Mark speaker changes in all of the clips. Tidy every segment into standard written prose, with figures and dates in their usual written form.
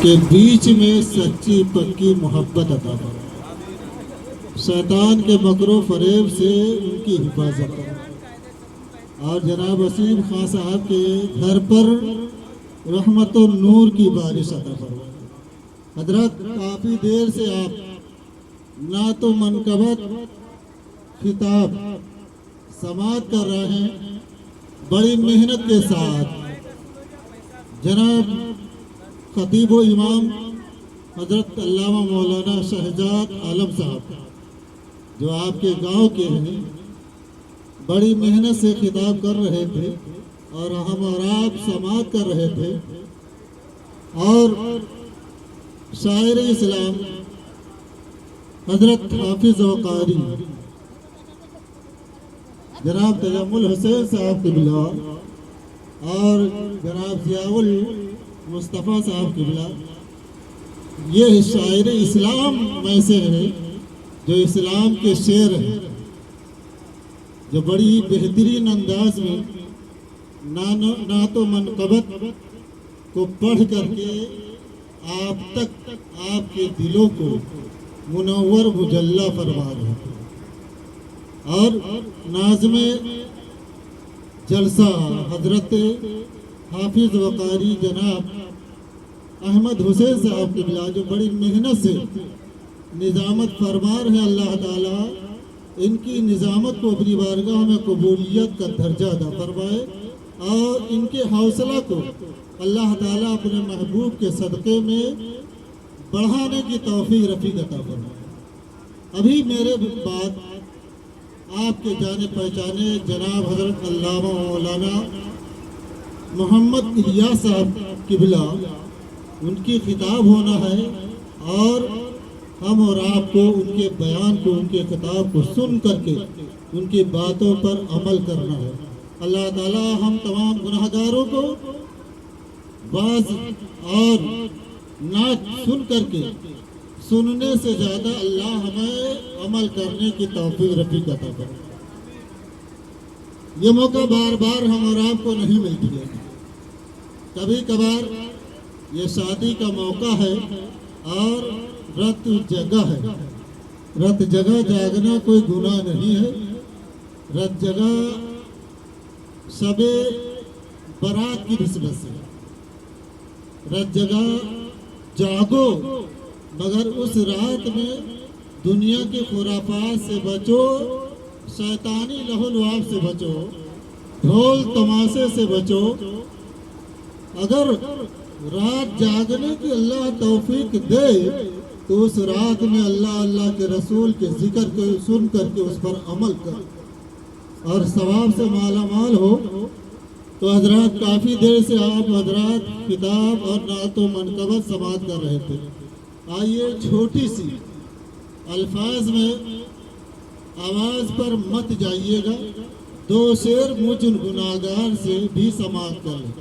Speaker 1: کہ بیچ میں سچی پکی محبت عطا کرو، شیطان کے مکر و فریب سے ان کی حفاظت کرو، اور جناب وسیم خان صاحب کے گھر پر رحمت و نور کی بارش عطا فرمائے۔ حضرت کافی دیر سے آپ نعت و منقبت خطاب سماعت کر رہے ہیں، بڑی محنت کے ساتھ۔ جناب خطیب و امام حضرت علامہ مولانا شہزاد عالم صاحب جو آپ کے گاؤں کے ہیں، بڑی محنت سے خطاب کر رہے تھے اور ہم اور آپ سماعت کر رہے تھے، اور شاعر اسلام حضرت حافظ و قاری جناب تجمل حسین صاحب قبلہ اور جناب ضیاء المصطفیٰ صاحب قبلہ، یہ شاعر اسلام میں سے ہے جو اسلام کے شعر ہیں، جو بڑی بہترین انداز میں نعت و منقبت کو پڑھ کر کے آپ تک آپ کے دلوں کو منور مجلہ فرما رہے ہیں۔ اور ناظم جلسہ حضرت حافظ و قاری جناب احمد حسین صاحب قبلہ جو بڑی محنت سے نظامت فرما رہے ہیں، اللہ تعالیٰ ان کی نظامت کو اپنی بارگاہ میں قبولیت کا درجہ عطا فرمائے، اور ان کے حوصلہ کو اللہ تعالیٰ اپنے محبوب کے صدقے میں بڑھانے کی توفیق رفیق عطا فرمائے۔ ابھی میرے بعد آپ کے جانے پہچانے جناب حضرت علامہ مولانا محمد الیاس صاحب قبلہ ان کی خطاب ہونا ہے، اور ہم اور آپ کو ان کے بیان کو، ان کے خطاب کو سن کر کے ان کی باتوں پر عمل کرنا ہے۔ اللہ تعالیٰ ہم تمام گناہگاروں کو باز اور نعت سن کر کے سننے سے زیادہ اللہ ہمیں عمل کرنے کی توفیق رفیق عطا کرے۔ یہ موقع بار بار ہم اور آپ کو نہیں ملتی ہے، کبھی کبھار یہ شادی کا موقع ہے اور رت جگہ ہے۔ رت جگہ جاگنا کوئی گناہ نہیں ہے، رت جگہ شب برات کی نسبت سے رت جگہ جاگو، مگر اس رات میں دنیا کے خرافات سے بچو، شیطانی لہو لعاب سے بچو، ڈھول تماشے سے بچو۔ اگر رات جاگنے کی اللہ توفیق دے تو اس رات میں اللہ کے رسول کے ذکر کو سن کر کے اس پر عمل کر اور ثواب سے مالا مال ہو۔ تو حضرات کافی دیر سے آپ حضرات کتاب اور نعت و منقبت سماعت کر رہے تھے، آئیے چھوٹی سی الفاظ میں آواز پر مت جائیے گا، دو شعر مجھ گناہگار سے بھی سماعت کر لیں۔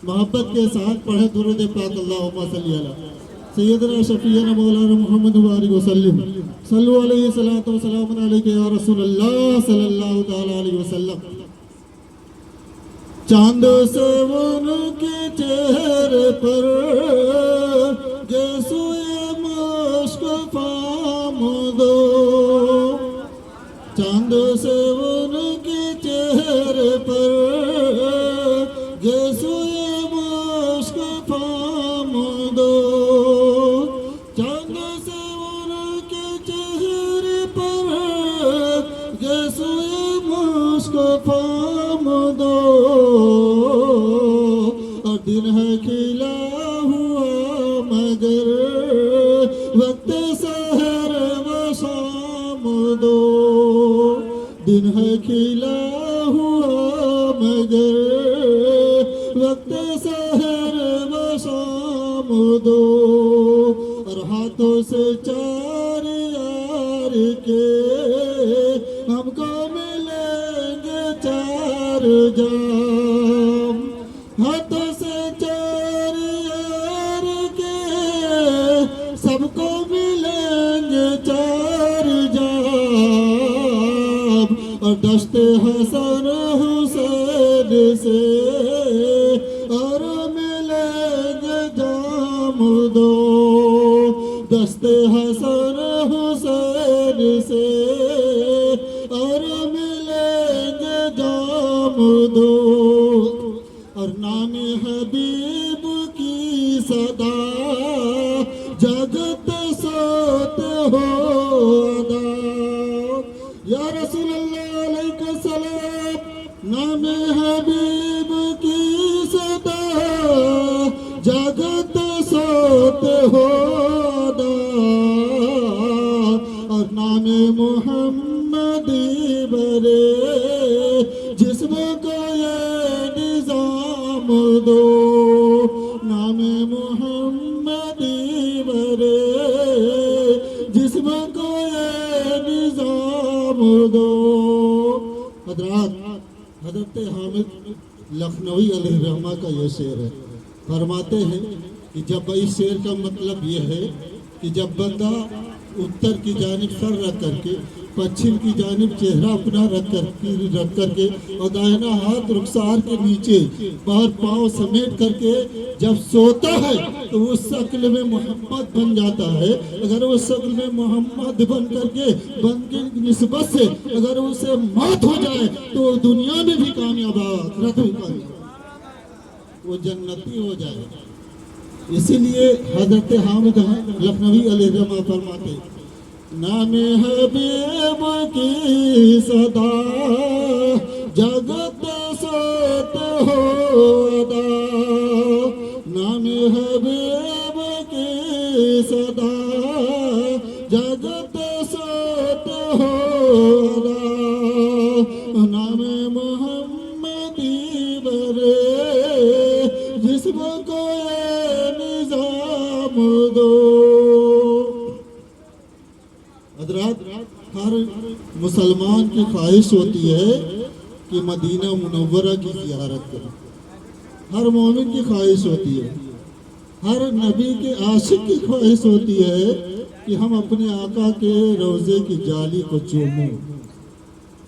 Speaker 1: محبت کے ساتھ پڑھے درود پاک اللہم صلی علی سیدنا شفیعنا مولانا محمد وآلہ وسلم، صلو علیہ الصلوۃ والسلام علیک یا رسول اللہ صلی اللہ تعالی علیہ وسلم۔ چاند سے ان کے چہرے پر گیسوئے مشک فام دو، چاند سے ان کے چہرے پر گیسوئے مشک فام دو، چاند سے ان کے چہرے پر گیسوئے مشک فام دو، اور دن ہے کھلا ہوا مگر وقت سحر و شام دو، دن ہے کھلا ہوا مگر وقت سحر و شام دو، اور ہاتھوں سے چار یار کے ہم کو ملیں گے چار جام، ہاتھوں سے چار یار کے سب کو ملیں گے چار جام، اور دشت حسن حسین سے اور ملیں گے جام दो, दस्ते हसन हुसैन से और मिलेंगे जाम दो, और नाम हबीब की सदा जगत सोत हो अदा। या रसूल अल्लाह अलैहि सलाम, नाम हबीब की सदा जगत सोत हो अदा, और नाम मुहम्मदी बरे जिस्म को ये निजाम दो, नाम मुहम्मदी बरे जिस्म को ये निजाम दो। हजरात, हजरत हामिद लखनवी अलैहिर्रहमा का ये शेर है। फरमाते हैं कि जब इस शेर का मतलब ये है कि जब बंदा उत्तर की जानिब सर रख करके, पश्चिम की जानिब चेहरा अपना रख करके और दाहिना हाथ रुखसार के नीचे बाहर पांव समेट करके जब सोता है तो उस शक्ल में मोहम्मद बन जाता है। अगर वो शक्ल में मोहम्मद बन करके बन की निस्बत से अगर उसे मौत हो जाए तो वो दुनिया में भी कामयाब, आखिरत में कामयाब, वो जन्नती हो जाएगा। इसीलिए हजरत हामिद लखनवी अलैहिर्रहमा फरमाते, नाम हबीब की सदा जगत सोत हो अदा, नाम हबीब की सदा जगत सोत हो अदा, नाम मुहम्मदी बरे जिस्म को निजाम दो। हजरात, हर मुसलमान की ख्वाहिश होती है कि मदीना मुनव्वरा की ज़ियारत करें। हर मोमिन की ख्वाहिश होती है, हर नबी के आशिक की ख्वाहिश होती है कि हम अपने आका के रोज़े की जाली को चूमूं।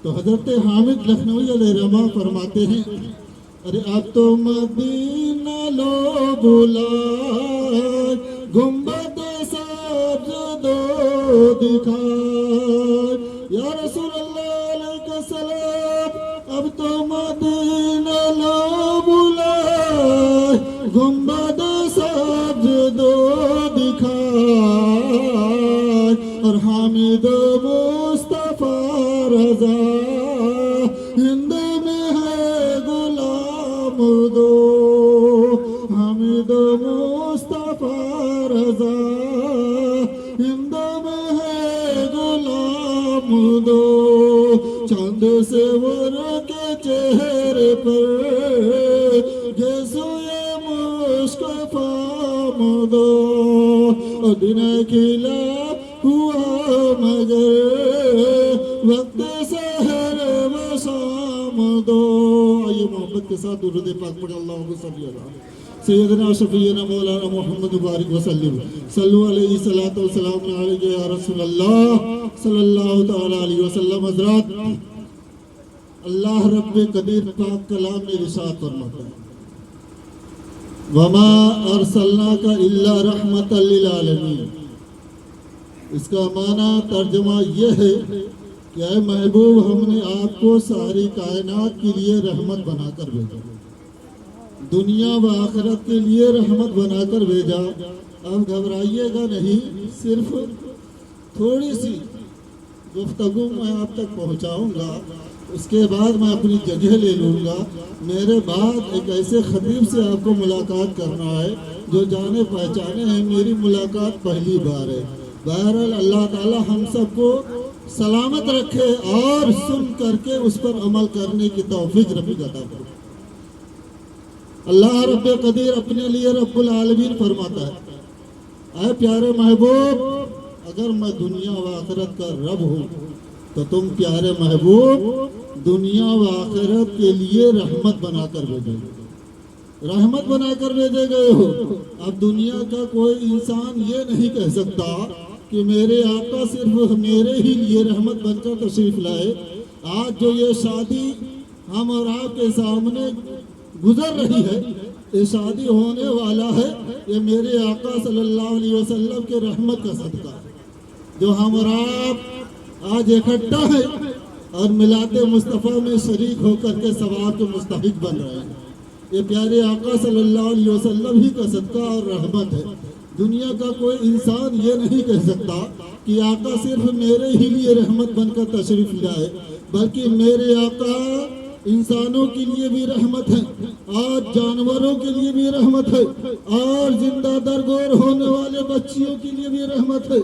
Speaker 1: तो हजरत हामिद लखनवी अलैहिर्रहमा फरमाते हैं, अरे अब तो मदीना लो बुलाए, गुंबद सब्ज़ दो दिखाए। या रसूल अल्लाह अलैहि सलाम, अब तो मदीना लो बुलाए, गुंबद सब्ज़ दो दिखाए, और हामिद मुस्तफा रज़ा हिंद में है गुलाम दो, हामिद मुस्तफा रज़ा हिंद में है गुलाम दो, चांद से वर के चेहरे पर जैसे मुश्क फाम दो, और दिन खिला हुआ मगर वक्त सहर व शाम दो। आइए मोहब्बत के साथ दुरूद पाक पढ़े, अल्लाहुम्मा सल्ली अला सैयदना शफीना मौलाना मोहम्मद मुबारक वसल्लम सल्लु अलैहि सलातो व सलाम अलैहि या रसूल अल्लाह सल्लल्लाहु तआला अलैहि वसल्लम। हजरात, अल्लाह रब्बे कदीर पाक कलाम में इरशाद फरमाता है, वमा अरसलनाका इल्ला रहमतल लिल आलमीन। इसका माना तर्जुमा यह है कि ऐ महबूब, हमने आपको सारी कायनात के लिए रहमत बनाकर भेजा, दुनिया व आखिरत के लिए रहमत बनाकर भेजा। अब घबराइएगा नहीं, सिर्फ थोड़ी सी गुफ्तगू मैं आप तक पहुंचाऊंगा, उसके बाद मैं अपनी जगह ले लूँगा। मेरे बाद एक ऐसे खतीब से आपको मुलाकात करना है जो जाने पहचाने हैं, मेरी मुलाकात पहली बार है। बहरहाल अल्लाह ताला हम सबको सलामत रखे और सुन करके उस पर अमल करने की तौफीक रफ़ीक अता करे। अल्लाह रब्बे कदीर अपने लिए रब्बुल आलमीन फरमाता है, ऐ प्यारे महबूब, अगर मैं दुनिया व आखिरत का रब हूँ तो तुम प्यारे महबूब दुनिया व आखिरत के लिए रहमत बनाकर भेजे गए, रहमत बनाकर भेजे गए हो। अब दुनिया का कोई इंसान ये नहीं कह सकता कि मेरे आका सिर्फ मेरे ही लिए रहमत बनकर तशरीफ लाए। आज जो ये शादी हम और आपके सामने गुजर रही है, یہ شادی ہونے والا ہے، یہ میرے آقا صلی اللہ علیہ وسلم کے رحمت کا صدقہ ہے، جو ہم اور آپ آج اکٹھا ہے اور میلاد مصطفیٰ میں شریک ہو کر کے ثواب کے مستحق بن رہے ہیں۔ یہ پیارے آقا صلی اللہ علیہ وسلم ہی کا صدقہ اور رحمت ہے۔ دنیا کا کوئی انسان یہ نہیں کہہ سکتا کہ آقا صرف میرے ہی لیے رحمت بن کر تشریف لائے، بلکہ میرے آقا انسانوں کے لیے بھی رحمت ہے اور جانوروں کے لیے بھی رحمت ہے اور زندہ درگور ہونے والے بچیوں کے لیے بھی رحمت ہے،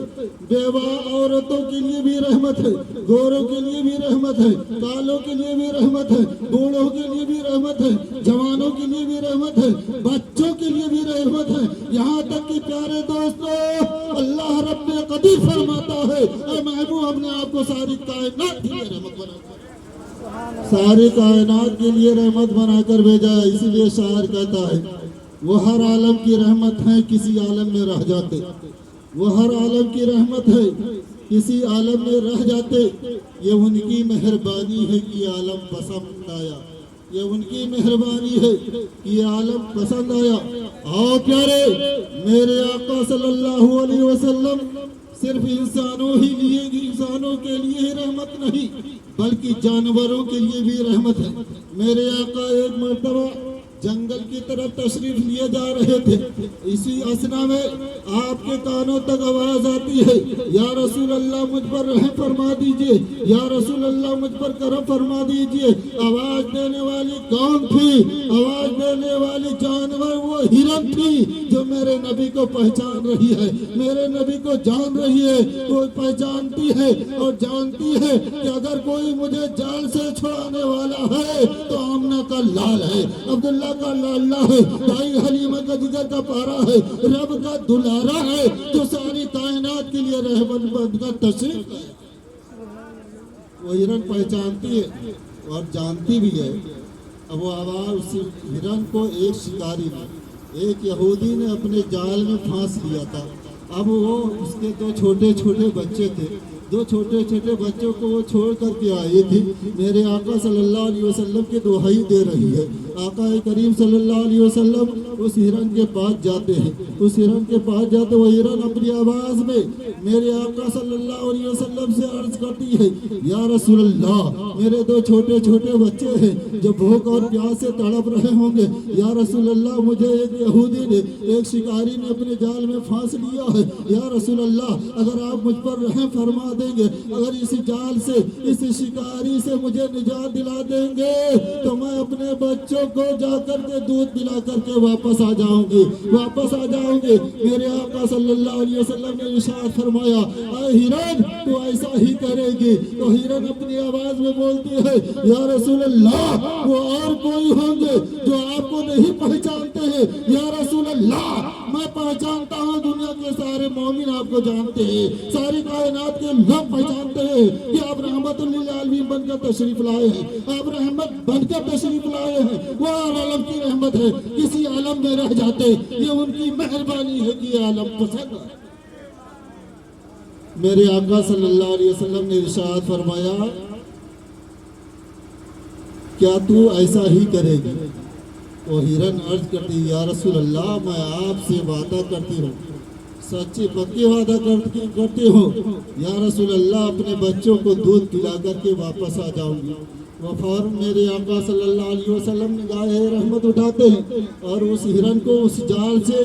Speaker 1: بیوہ عورتوں کے لیے بھی رحمت ہے، گوروں کے لیے بھی رحمت ہے، کالوں کے لیے بھی رحمت ہے، بوڑھوں کے لیے بھی رحمت ہے، جوانوں کے لیے بھی رحمت ہے، بچوں کے لیے بھی رحمت ہے، یہاں تک کہ پیارے دوستو اللہ رب قدیر فرماتا ہے اے محبوب اپنے آپ کو ساری کائنات کے لیے رحمت بنا کر، ساری کائنات کے لیے رحمت بنا کر بھیجا ہے۔ اسی لیے شاعر کہتا ہے وہ ہر عالم کی رحمت ہے کسی عالم میں رہ جاتے، وہ ہر عالم کی رحمت ہے کسی عالم میں رہ جاتے، یہ ان کی مہربانی ہے کہ عالم پسند آیا، یہ ان کی مہربانی ہے کہ عالم پسند آیا۔ آؤ پیارے، میرے آقا صلی اللہ علیہ وسلم صرف انسانوں کے لیے ہی رحمت نہیں بلکہ جانوروں کے لیے بھی رحمت ہے۔ میرے آقا ایک مرتبہ جنگل کی طرف تشریف لیے جا رہے تھے، اسی اثنا میں آپ کے کانوں تک آواز آتی ہے یا رسول اللہ مجھ پر رحم فرما دیجئے، یا رسول اللہ مجھ پر کرم فرما دیجئے۔ آواز دینے والی کون تھی؟ آواز دینے والی جانور وہ ہرن تھی جو میرے نبی کو پہچان رہی ہے، میرے نبی کو جان رہی ہے، وہ پہچانتی ہے اور جانتی ہے کہ اگر کوئی مجھے جال سے چھڑانے والا ہے تو آمنہ کا لال ہے، عبداللہ کا لالا ہے، بھائی حلیمہ کا جگر کا پارا ہے، رب کا دلارا ہے جو ساری کائنات کے لیے رحمت بن کر تشریف ہے۔ وہ ہرن پہچانتی ہے اور جانتی بھی ہے۔ اب وہ آواز اس ہرن کو ایک شکاری نے، ایک یہودی نے اپنے جال میں پھانس لیا تھا۔ اب وہ اس کے دو چھوٹے چھوٹے بچے تھے، دو چھوٹے چھوٹے بچوں کو وہ چھوڑ کر کے آئی تھی۔ میرے آقا صلی اللہ علیہ وسلم کی دہائی دے رہی ہے۔ آقا کریم صلی اللہ علیہ وسلم اس ہرن کے پاس جاتے ہیں، اس ہرن کے پاس جاتے، وہ ہرن اپنی آواز میں میرے آقا صلی اللہ علیہ وسلم سے عرض کرتی ہے یا رسول اللہ میرے دو چھوٹے چھوٹے بچے ہیں جو بھوک اور پیاس سے تڑپ رہے ہوں گے، یا رسول اللہ مجھے ایک یہودی نے، ایک شکاری نے اپنے جال میں پھانس لیا ہے، یا رسول اللہ اگر آپ مجھ پر رحم فرما دیں گے، اگر اس جال سے، اس شکاری سے مجھے نجات دلا دیں گے تو میں اپنے بچوں کو جا کر کے دودھ پلا کر کے واپس آ جاؤں گی، واپس آ جاؤں گی۔ میرے آقا صلی اللہ علیہ وسلم نے ارشاد فرمایا اے ہرن تو ایسا ہی کرے گی۔ تو ہرن اپنی آواز میں بولتی ہے یا رسول اللہ وہ اور کوئی ہوں گے جو آپ کو نہیں پہچانتے ہیں، یا رسول اللہ میں پہچانتا ہوں، دنیا کے سارے مومن آپ کو جانتے ہیں، ساری کائنات کے لوگ پہچانتے ہیں کہ آپ رحمت للعالمین بن کر تشریف لائے ہیں، آپ رحمت بن کر تشریف لائے ہیں۔ وہ عالم کی رحمت ہے، کسی عالم میں رہ جاتے، یہ ان کی مہربانی ہے کہ یہ عالم پسند ہے۔ میرے آقا صلی اللہ علیہ وسلم نے ارشاد فرمایا کیا تو ایسا ہی کرے گی؟ وہ ہرن عرض کرتی یا رسول اللہ میں آپ سے وعدہ کرتی ہوں، سچی پکی وعدہ کرتی ہوں، یا رسول اللہ اپنے بچوں کو دودھ پلا کر کے واپس آ جاؤں گی۔ وہ فوراً میرے آقا صلی اللہ علیہ وسلم نگاہ رحمت اٹھاتے ہیں اور اس ہرن کو اس جال سے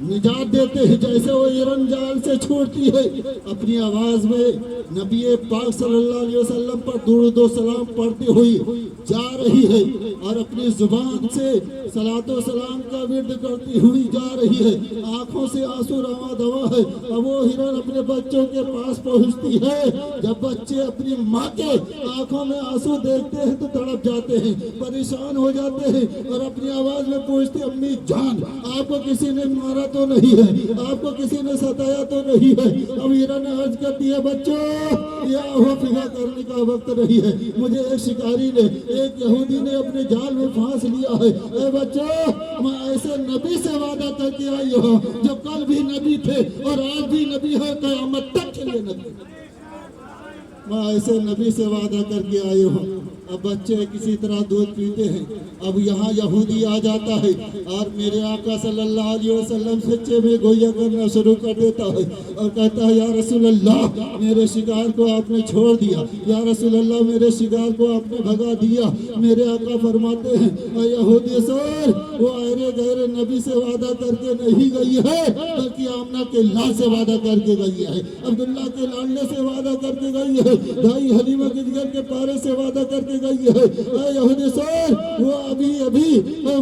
Speaker 1: نجات دیتے ہیں۔ جیسے وہ ہرن جال سے چھوڑتی ہے، اپنی آواز میں نبی پاک صلی اللہ علیہ وسلم پر درود و سلام پڑھتی ہوئی جا رہی ہے اور اپنی زبان سے صلاۃ و سلام کا ورد کرتی ہوئی جا رہی ہے، آنکھوں سے آنسو رواں دواں ہے۔ اب وہ ہرن اپنے بچوں کے پاس پہنچتی ہے، جب بچے اپنی ماں کے آنکھوں میں آنسو دیکھتے ہیں تو تڑپ جاتے ہیں، پریشان ہو جاتے ہیں اور اپنی آواز میں پوچھتے امی جان آپ کو کسی نے مارا تو نہیں ہے، آپ کو کسی نے ستایا تو نہیں ہے؟ اب ہرن نے عرض کرتی ہے بچوں یہ آہو فغا کرنے کا وقت نہیں ہے، مجھے ایک شکاری نے، ایک یہودی نے اپنے جال میں پھانس لیا ہے۔ اے بچوں میں ایسے نبی سے وعدہ کر کے آئی ہوں جو کل بھی نبی تھے اور آج بھی نبی ہے، قیامت تک کے لیے نبی، میں ایسے نبی سے وعدہ کر کے آئی ہوں अब बच्चे किसी तरह दूध पीते हैं। अब यहाँ यहूदी आ जाता है और मेरे आका सल्लल्लाहु अलैहि वसल्लम सच्चे में गोया करना शुरू कर देता है और कहता है या रसूल अल्लाह मेरे शिकार को आपने छोड़ दिया, या रसूल अल्लाह मेरे शिकार को आपने भगा दिया। मेरे आका फरमाते हैं यहूदी सर वो अरे गैर नबी से वादा करके नहीं गई है बल्कि आमना के लाल से वादा करके गई है, अब्दुल्ला के लाडले से वादा करके गई है, भाई हलीमा के जिगर के पारे से वादा करके गई है। यहूदी सर वो अभी अभी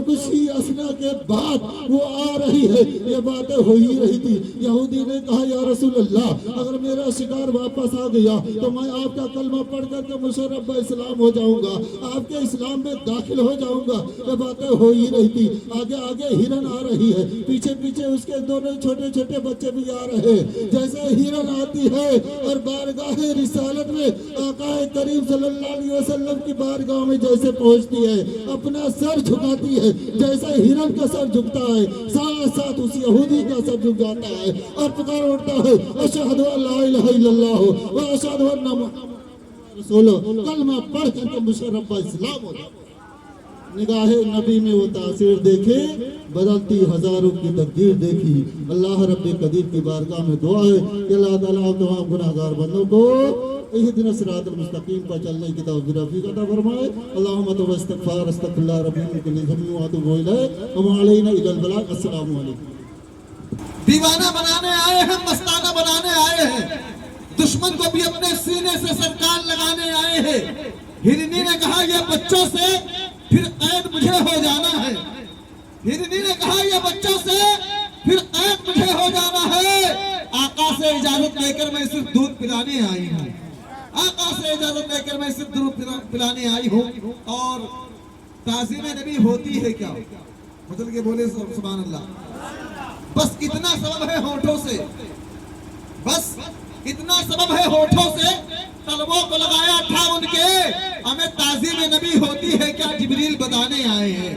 Speaker 1: कुछ ही असना के बाद वो आ रही है, ये बातें हो ही रही थी। यहूदी ने कहा या रसूल अल्लाह अगर मेरा शिकार वापस आ गया तो मैं आपका कलमा पढ़ करके मुशर्रफ इस्लाम हो जाऊंगा, आपके इस्लाम में दाखिल हो जाऊंगा। ये बातें हो ही रही थी। आगे आगे हिरन आ रही है, पीछे पीछे उसके दोनों छोटे छोटे बच्चे भी आ रहे हैं। जैसे हिरन आती है और बारगाह रिसालत में आका करीम सल्लल्लाहु अलैहि वसल्लम की बारगाह में जैसे पहुंचती है, अपना सर झुकाती है, जैसे हिरन का सर झुकता है साथ साथ उस यहूदी का सर झुक जाता है और पुकार उठता है अशहदु अल्ला इलाहा इल्लल्लाह व अशहदु अन्ना मुहम्मदुर रसूलुल्लाह, कलमा पढ़ करके मुशर्रफ इस्लाम हो जाए। निगाहे नबी में वो तासीर देखे, बदलती हजारों की तकदीर देखी। अल्लाह रब्बे कदीर की बारगाह में दुआ है कि अल्लाह ताला तमाम गुनाहगार बंदों को इहदिना सिरातल मुस्तकीम पर चलने की तौफीक अता फरमाए। अल्लाहुम्मा तौबा इस्तिगफार अस्तगफिरुल्लाह रब्बी मिन कुल्ली ज़ंबिन व अतूबु इलैहि व अलैना इलल बलाग। अस्सलामु अलैकुम।
Speaker 2: दीवाना बनाने आए हैं, मस्ताना बनाने आए हैं, दुश्मन को भी अपने सीने से सरकार लगाने आए हैं। हिरनी ने कहा ये बच्चों से फिर कैद मुझे हो जाना है, हिरनी ने कहा ये बच्चों से फिर कैद मुझे हो जाना है। आका से इजाजत लेकर मैं सिर्फ दूध पिलाने आई हूँ, आका से इजाजत लेकर मैं सिर्फ दूध पिलाने आई हूँ। और ताज़ीम नबी होती है क्या? मतलब के बोले सुभान अल्लाह। बस इतना सबब है होठों से, बस इतना सबब है होठों से, तलवों को लगाया था उनके। हमें ताज़ीम नबी होती है क्या? जिब्रील बताने आए हैं।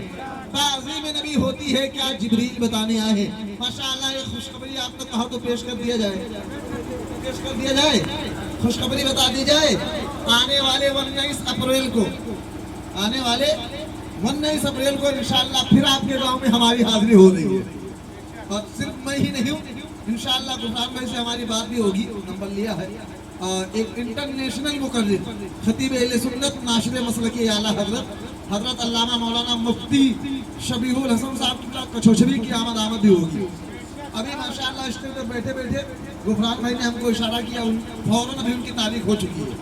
Speaker 2: ताज़ीम नबी होती है क्या? जिब्रील बताने आए हैं। माशाअल्लाह ये खुशखबरी आपने कहा तो पेश कर दिया जाए, पेश कर दिया जाए, खुशखबरी बता दी जाए। आने वाले 19 अप्रैल को, आने वाले 19 अप्रैल को इंशाअल्लाह फिर आपके गांव में हमारी हाजिरी हो रही है। और सिर्फ मैं ही नहीं हूँ, इंशाअल्लाह गुफरान भाई से हमारी बात भी होगी, नंबर लिया है। एक इंटरनेशनल मुकर्रिर खतीब अहले सुन्नत नाशिर मसलकी आला हजरत अल्लामा मौलाना मुफ्ती शबीहुल हसन साहब की कचौचरी की आमद भी होगी। अभी माशाअल्लाह स्टेज पर बैठे बैठे गुफरान भाई ने हमको इशारा किया, फौरन अभी उनकी तारीख हो चुकी है,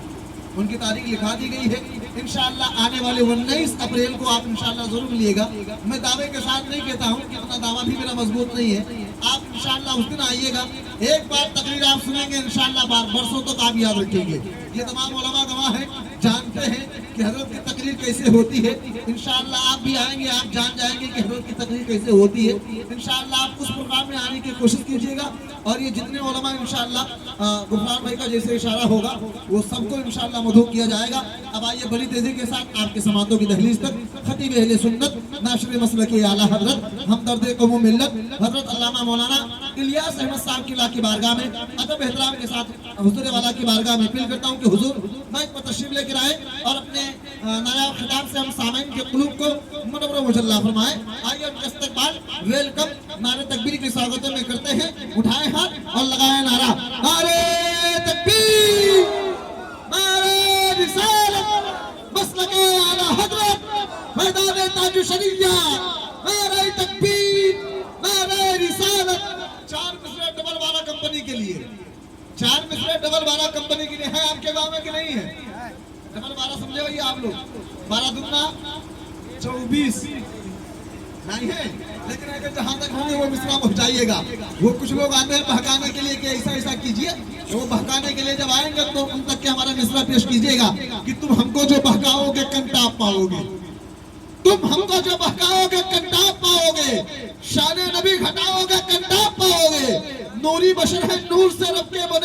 Speaker 2: उनकी तारीख लिखा दी गई है। इंशाअल्लाह आने वाले 19 अप्रैल को आप इंशाअल्लाह जरूर मिलिएगा। मैं दावे के साथ नहीं कहता हूँ कि अपना दावा भी मेरा मजबूत नहीं है, आप इंशाअल्लाह उस दिन आइएगा। एक बार तकरीर आप सुनेंगे इंशाअल्लाह बरसों तक आप याद रखेंगे। ये तमाम उलमा गवाह हैं, जानते हैं कि हजरत की तकरीर कैसे होती है। इंशाअल्लाह आप भी आएंगे, आप जान जाएंगे कि हजरत की तकरीर कैसे होती है। इंशाअल्लाह आप उस प्रोग्राम में आने की कोशिश कीजिएगा। और ये जितने उलमा इंशाअल्लाह गुफरान भाई का जैसे इशारा होगा वो सबको इंशाअल्लाह मदऊ किया जाएगा। अब आइए बड़ी तेजी के साथ आपके समातों की दहलीज तक खतीब अहले सुन्नत नाशिर मसलकी आला हजरत हमदर्द कौम मिल्लत हजरत अल्लामा मौलाना इलियास अहमद साहब की बारगाह में अदब एहतराम के साथ हुजूर वाला की बारगाह में अपील करता हूँ कि हुजूर माइक पर तशरीफ लेकर आए और अपने नायाब खिताब से हम सामईन के कुलूब को मुनव्वर मुजल्ला फरमाए। आइए उनका इस्तकबाल वेलकम नारे तकबीर के स्वागत में करते हैं। उठाए हाथ और लगाए नारा, नारे तकबीर, नारे रिसालत, मसलके आला हजरत, मैदान ताज शरीया, नारे तकबीर, नारे रिसालत। 4 मिसरे डबल वाला कंपनी के लिए, 4 मिसरे डबल वाला कंपनी के लिए है आपके गांव में कि नहीं है? डबल 12 समझे भैया आप लोग, 12 दूना 24 नहीं है, लेकिन अगर जहां तक होंगे वो मिसरा पहुंचाइएगा। वो कुछ लोग आते हैं बहकाने के लिए कि ऐसा ऐसा कीजिए, तो वो बहकाने के लिए जब आएंगे तो उन तक के हमारा मिसरा पेश कीजिएगा कि तुम हमको जो बहकाओगे कंटाप पाओगे, तुम हमको जो बहकाओगे कंटाप पाओगे, शान नबी घटाओगे कंटाप पाओगे। नूरी बशर है, नूर से रब के बने